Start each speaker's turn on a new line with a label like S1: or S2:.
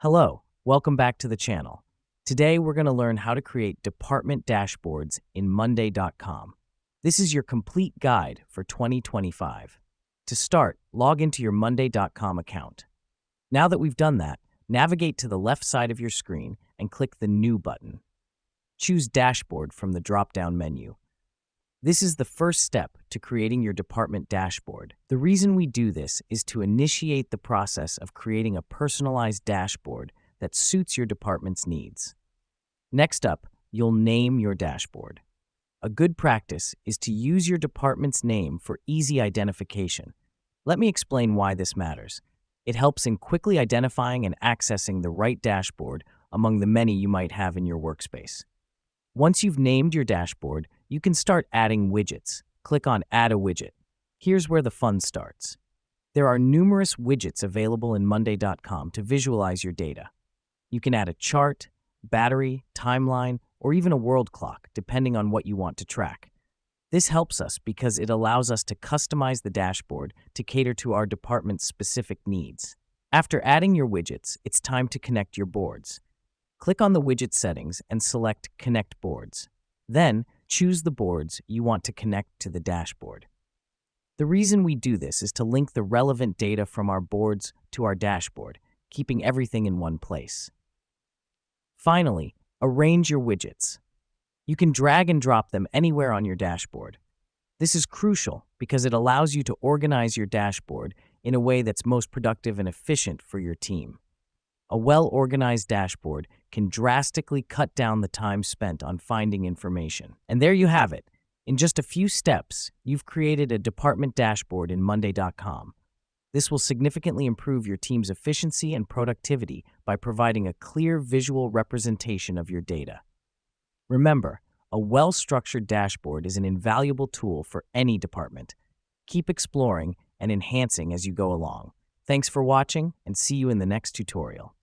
S1: Hello, welcome back to the channel. Today we're going to learn how to create department dashboards in Monday.com. This is your complete guide for 2025. To start, log into your Monday.com account. Now that we've done that, navigate to the left side of your screen and click the New button. Choose Dashboard from the drop-down menu. This is the first step to creating your department dashboard. The reason we do this is to initiate the process of creating a personalized dashboard that suits your department's needs. Next up, you'll name your dashboard. A good practice is to use your department's name for easy identification. Let me explain why this matters. It helps in quickly identifying and accessing the right dashboard among the many you might have in your workspace. Once you've named your dashboard, you can start adding widgets. Click on Add a Widget. Here's where the fun starts. There are numerous widgets available in Monday.com to visualize your data. You can add a chart, battery, timeline, or even a world clock, depending on what you want to track. This helps us because it allows us to customize the dashboard to cater to our department's specific needs. After adding your widgets, it's time to connect your boards. Click on the widget settings and select Connect Boards. Then, choose the boards you want to connect to the dashboard. The reason we do this is to link the relevant data from our boards to our dashboard, keeping everything in one place. Finally, arrange your widgets. You can drag and drop them anywhere on your dashboard. This is crucial because it allows you to organize your dashboard in a way that's most productive and efficient for your team. A well-organized dashboard can drastically cut down the time spent on finding information. And there you have it. In just a few steps, you've created a department dashboard in Monday.com. This will significantly improve your team's efficiency and productivity by providing a clear visual representation of your data. Remember, a well-structured dashboard is an invaluable tool for any department. Keep exploring and enhancing as you go along. Thanks for watching, and see you in the next tutorial.